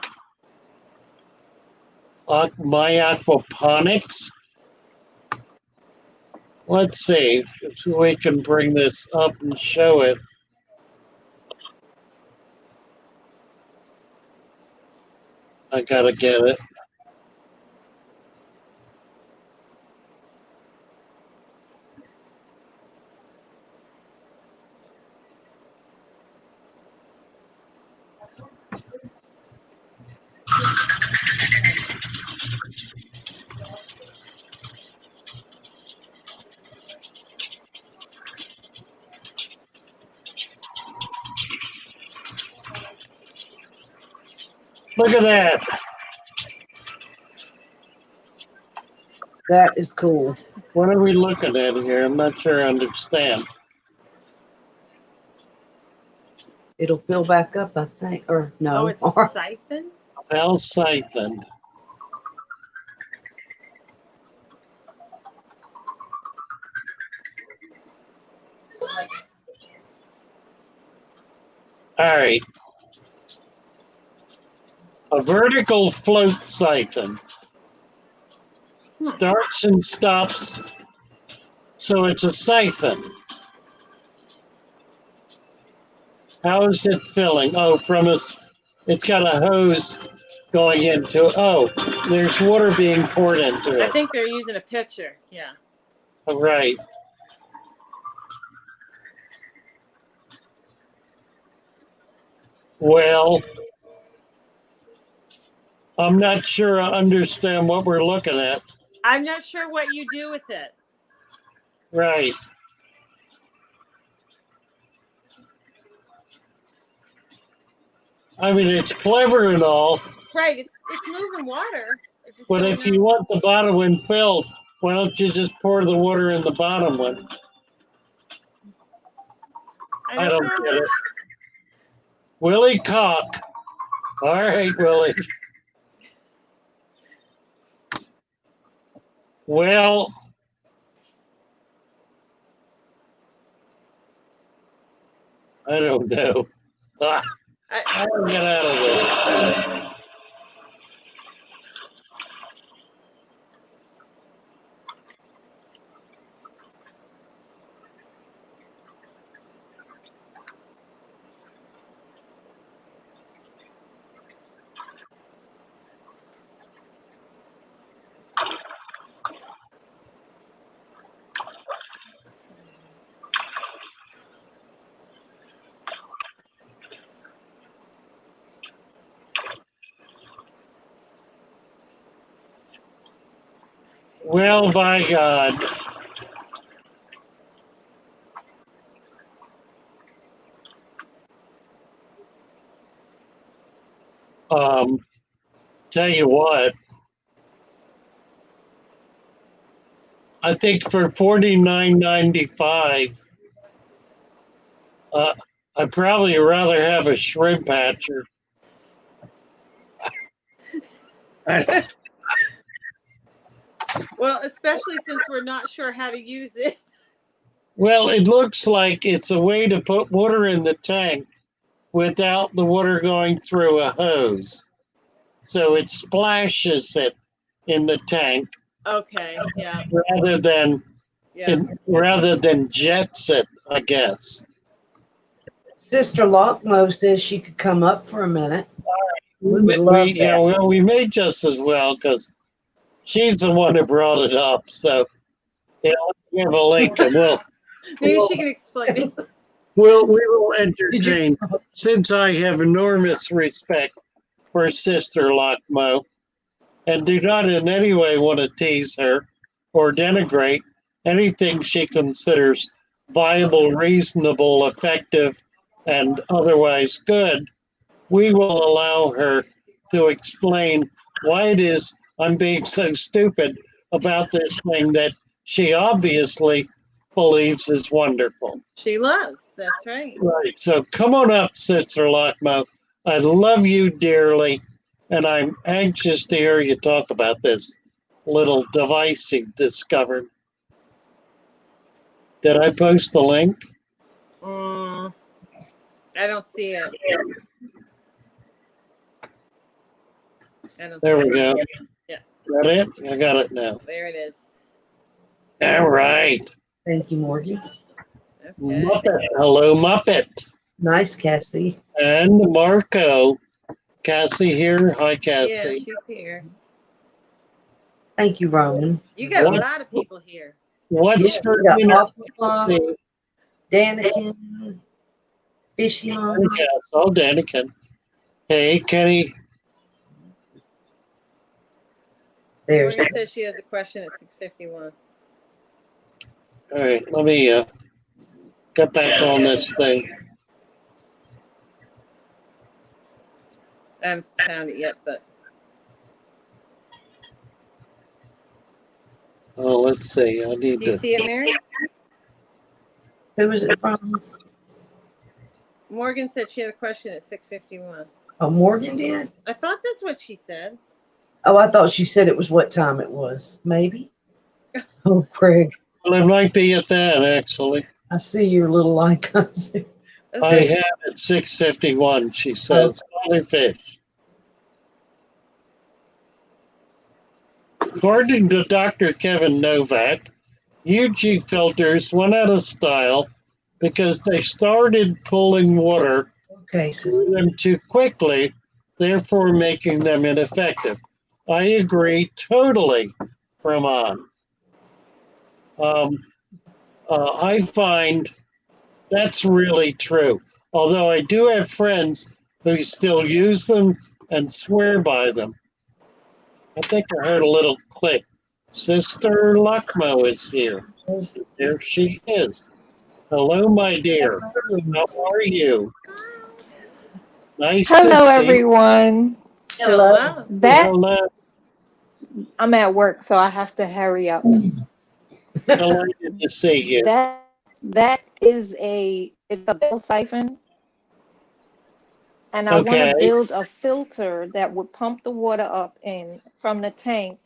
My aquaponics. Let's see if we can bring this up and show it. I gotta get it. Look at that. That is cool. What are we looking at here? I'm not sure I understand. It'll fill back up, I think, or no. Oh, it's a siphon? Bell siphon. All right. A vertical float siphon. Starts and stops. So it's a siphon. How is it filling? Oh, it's got a hose going into it. Oh, there's water being poured into I it. think they're using a pitcher. Yeah. Right. Well, I'm not sure I understand what we're looking at. I'm not sure what you do with it. Right. I mean, it's clever and all, Right. It's moving water. I just but don't if know. you want the bottom one filled, why don't you just pour the water in the bottom one? I don't know. get it. Willie Cock. All right, Willie. Well, I don't know. I'll get out of this. Well, by God. Tell you what, I think for $49.95, I'd probably rather have a shrimp hatcher. Well, especially since we're not sure how to use it. Well, it looks like it's a way to put water in the tank without the water going through a hose. So it splashes it in the tank Okay. Yeah. Yeah. rather than jets it, I guess. Sister Lockmo says she could come up for a minute. We would love Yeah, that. well, we may just as well because she's the one who brought it up. So, yeah, let's give a link and Maybe she can explain it. we will Did you? entertain. Since I have enormous respect for Sister Lockmo and do not in any way want to tease her or denigrate anything she considers viable, reasonable, effective, and otherwise good, we will allow her to explain why it is I'm being so stupid about this thing that she obviously believes is wonderful. She loves. That's right. Right. So come on up, Sister Lockmo. I love you dearly, and I'm anxious to hear you talk about this little device you've discovered. Did I post the link? I don't see it. There we go. Yeah. Got it? I got it now. There it is. All right. Thank you, Morgan. Okay. Muppet. Hello, Muppet. Nice, Cassie. And Marco. Cassie here. Hi, Yeah, Cassie. she's here. Thank you, Roman. You got What? a lot of people here. What's Yeah, for we got dinner, Papa Mom, Cassie? Danikin, Fishy Mom. Yes, oh, Daniken. Hey, Kenny. There's Morgan says she has a question at 6:51. All right, let me get back on this thing. I haven't found it yet, but Oh, let's see. I need do you to. see it, Mary? Who is it from? Morgan said she had a question at 6:51. Oh, Morgan did? I thought that's what she said. Oh, I thought she said it was what time it was. Maybe. Oh, Craig, Well, it might be at that actually. I see your little icons. I have at 6:51. She says, "Father fish." According to Dr. Kevin Novak, UG filters went out of style because they started pulling water Okay, so through them too quickly, therefore making them ineffective. I agree totally, Ramon. I find that's really true. Although I do have friends who still use them and swear by them. I think I heard a little click. Sister Luckmo is here. There she is. Hello, my dear. How are you? Nice to Hello, see everyone. hello. Hello. you. That Hello. I'm at work, so I have to hurry up. Delighted to see you. That is it's a bell siphon, and I want Okay. to build a filter that would pump the water up in from the tank,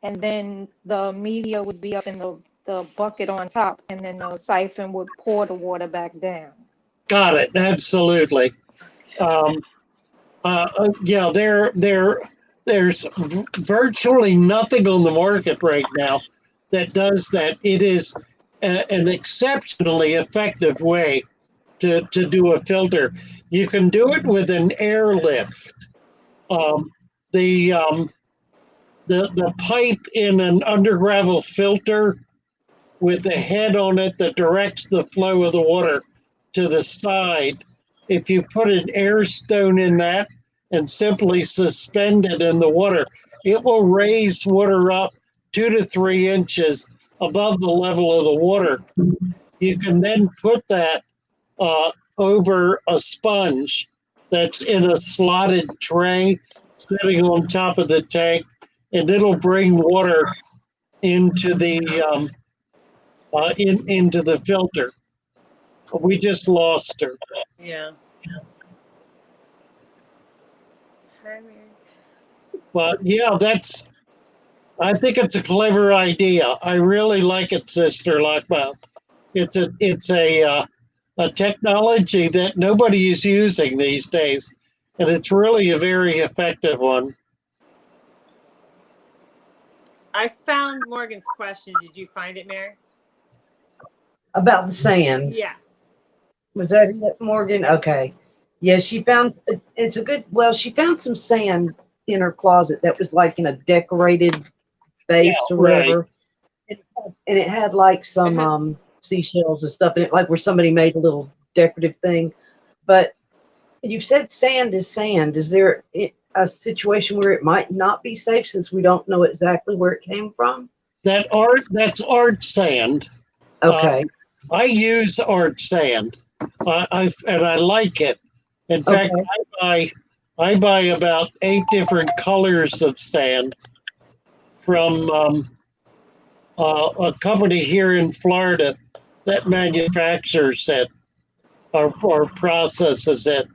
and then the media would be up in the bucket on top, and then the siphon would pour the water back down. Got it. Absolutely. Yeah, there's virtually nothing on the market right now that does that. It is an exceptionally effective way to do a filter. You can do it with an airlift. Um, the pipe in an undergravel filter with the head on it that directs the flow of the water to the side. If you put an air stone in that and simply suspend it in the water, it will raise water up 2 to 3 inches above the level of the water. You can then put that over a sponge that's in a slotted tray sitting on top of the tank, and it'll bring water into the into the filter. We just lost her. Yeah. Hi, Mary. But yeah, I think it's a clever idea. I really like it, Sister Lockmouth. It's a technology that nobody is using these days, and it's really a very effective one. I found Morgan's question. Did you find it, Mary? About the sand. Yes. Was that it, Morgan? Okay. Yeah, she found it's a good. Well, she found some sand in her closet that was like in a decorated vase or right. whatever, and it had like some It has- seashells and stuff in it, like where somebody made a little decorative thing. But you said sand is sand. Is there a situation where it might not be safe since we don't know exactly where it came from? That's art sand. Okay. I use art sand. I like it. In fact, Okay. I buy about 8 different colors of sand from a company here in Florida that manufactures it or processes it.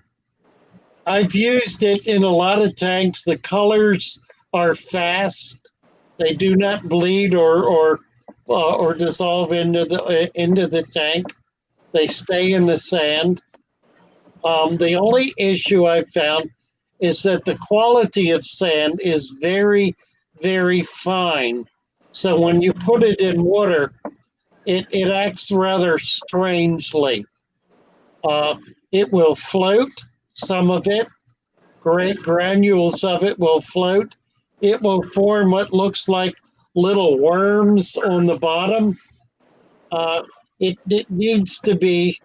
I've used it in a lot of tanks. The colors are fast. They do not bleed or dissolve into the tank. They stay in the sand. The only issue I've found is that the quality of sand is very, very fine. So when you put it in water, it acts rather strangely. It will float, some of it, great granules of it will float. It will form what looks like little worms on the bottom. It needs to be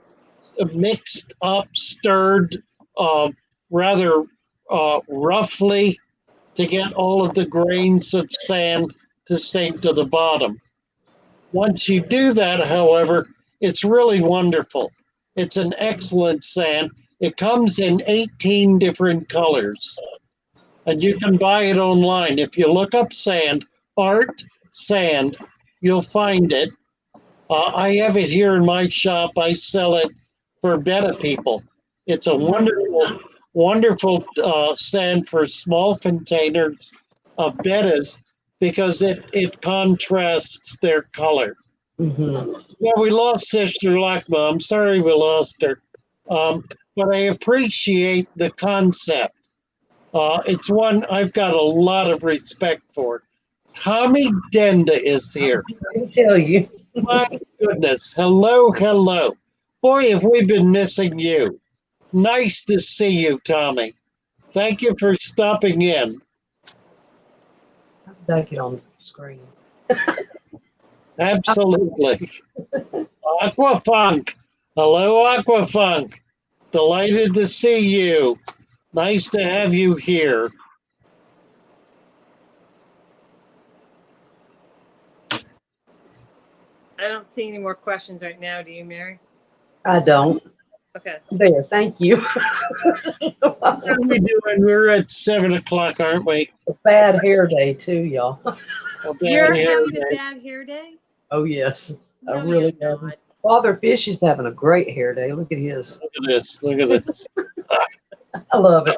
mixed up, stirred rather roughly to get all of the grains of sand to sink to the bottom. Once you do that, however, it's really wonderful. It's an excellent sand. It comes in 18 different colors, and you can buy it online. If you look up sand, art sand, you'll find it. I have it here in my shop. I sell it for betta people. It's a wonderful, wonderful sand for small containers of bettas because it contrasts their color. Mm-hmm. Yeah, we lost Sister Lakma. I'm sorry we lost her. But I appreciate the concept. It's one I've got a lot of respect for. Tommy Denda is here. I can tell you. My goodness. Hello, hello. Boy, have we been missing you. Nice to see you, Tommy. Thank you for stopping in. How did I get on the screen? Absolutely. Aquafunk. Hello, Aquafunk. Delighted to see you. Nice to have you here. I don't see any more questions right now. Do you, Mary? I don't. Okay. There, thank you. What are we doing? We're at 7 o'clock, aren't we? A bad hair day too, y'all. You're having a bad hair day? Oh yes, I No, really you're am. not. Father Fish is having a great hair day. Look at his. Look at this. Look at this. I love it.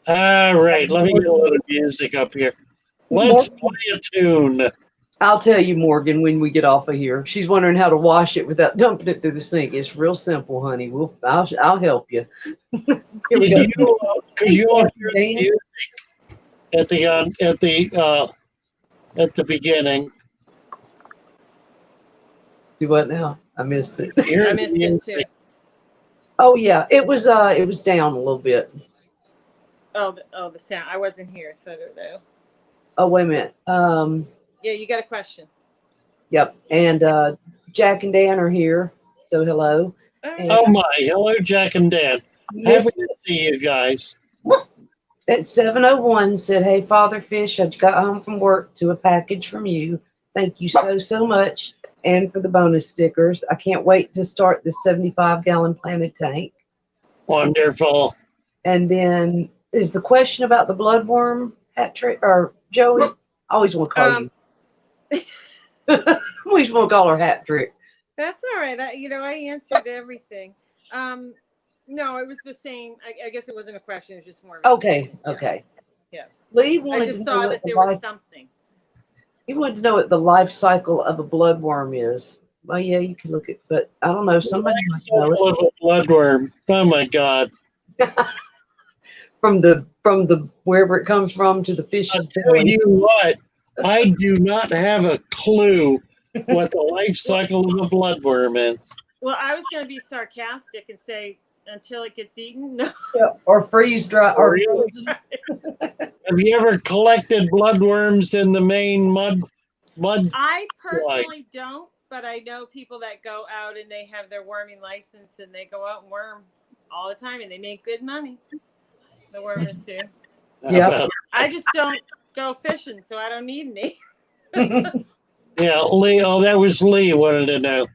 All right. Let me get a little music up here. Let's play a tune. I'll tell you, Morgan, when we get off of here. She's wondering how to wash it without dumping it through the sink. It's real simple, honey. I'll help you. Here we go. Could you all hear the music at the beginning? Do what now? I missed it. I missed it too. Oh yeah, it was down a little bit. Oh, the sound. I wasn't here, so I don't know. Oh wait a minute. Yeah, you got a question. Yep. And Jack and Dan are here. So hello. Oh my, hello Jack and Dan. Happy to see you guys. At 7:01 said, "Hey Father Fish, I got home from work to a package from you. Thank you so much. And for the bonus stickers. I can't wait to start the 75-gallon planted tank." Wonderful. And then is the question about the bloodworm hat trick or Joey? I always want to call you. I always want to call her hat trick. That's all right. I answered everything. No, it was the same. I guess it wasn't a question. It was just more. Of a Okay. Yeah. Lee I just saw that there was something. He wanted to know what the life cycle of a bloodworm is. Well, yeah, you can look at, but I don't know. Somebody might know it. Of a bloodworm. Oh my God. from the wherever it comes from to the I'll fish's tell belly. you what, I do not have a clue what the life cycle of a bloodworm is. Well, I was going to be sarcastic and say until it gets eaten. No. Yeah, or freeze dry or Really? frozen. Have you ever collected bloodworms in the main mud? I personally don't, but I know people that go out and they have their worming license and they go out and worm all the time and they make good money. The wormers do. Yeah. I just don't go fishing, so I don't need any. Yeah, Lee. Oh, that was Lee wanted to know.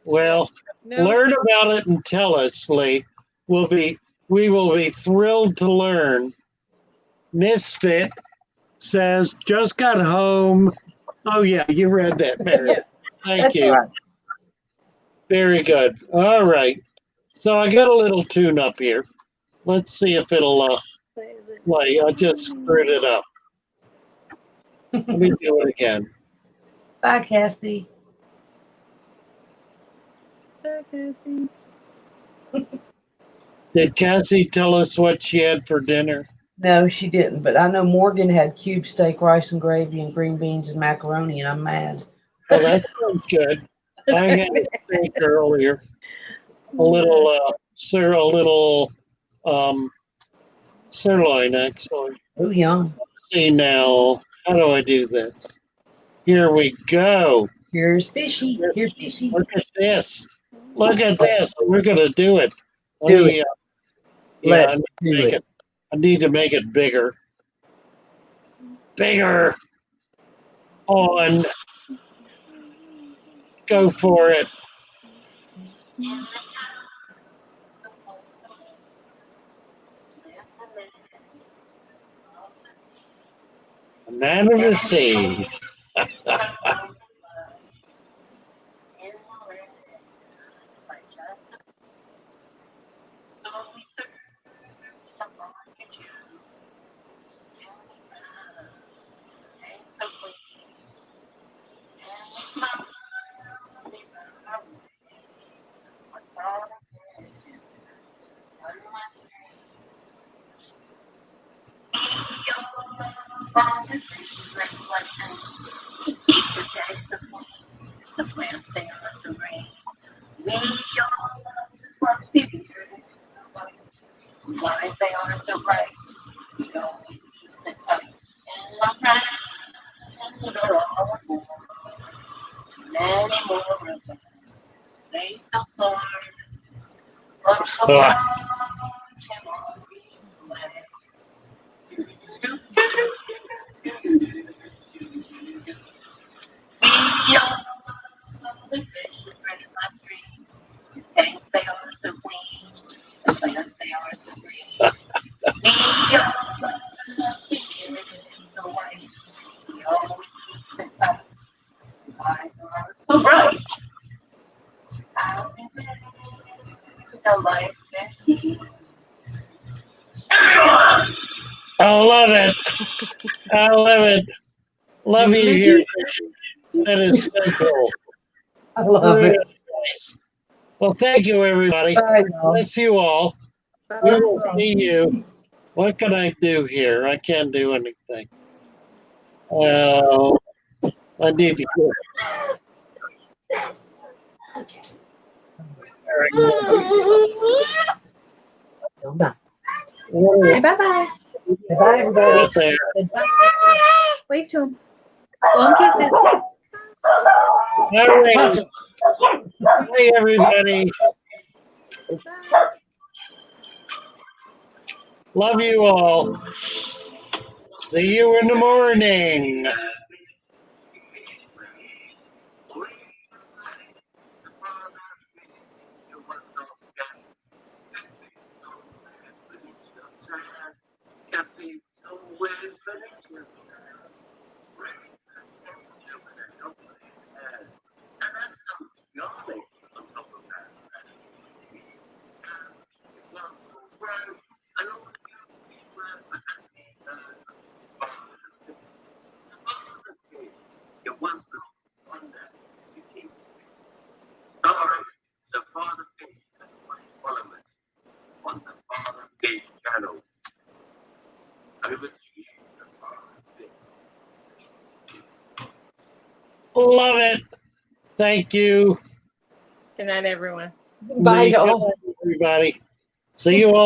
Well, No. learn about it and tell us, Lee. We will be thrilled to learn. Misfit says, just got home. Oh, yeah, you read that, Mary. Yeah. Thank That's you. all right. Very good. All right. So I got a little tune up here. Let's see if it'll play. I just screwed it up. Let me do it again. Bye, Cassie. Did Cassie tell us what she had for dinner? No, she didn't. But I know Morgan had cube steak, rice and gravy, and green beans and macaroni, and I'm mad. Well, that sounds good. I had a steak earlier. A little sirloin, actually. Oh, yum. Let's see now. How do I do this? Here we go. Here's fishy. Here's fishy. Look at this. Look at this. We're going to do it. Do it. Yeah, Let's do it. I need to make it bigger. Bigger. On. Go for it. A man of the sea. The plants they are so green. We all just want to be so white. Whose eyes they are so bright. We always keep them tight. And my friends are all aboard. Many more of them. They still storm. But so watch him on green flag. We all the fish is ready my stream. His tanks they are so clean. The plants they are so green. We all just love to hear it so white. He always keeps it tight. His eyes are so bright. I'll be the life fish he. Everyone! I love it. I love it. Love you here. That is so cool. I love it. Nice. Well, thank you, everybody. Bye, y'all. Bless you all. We will see you. What can I do here? I can't do anything. Well, I need to go. Bye. What Bye-bye. Bye, everybody. out there? Wave to him. Long kisses. All right. Hey, everybody. Love you all. See you in the morning. love it. Thank you. Good night, everyone. Bye, Make y'all. it, everybody. See you all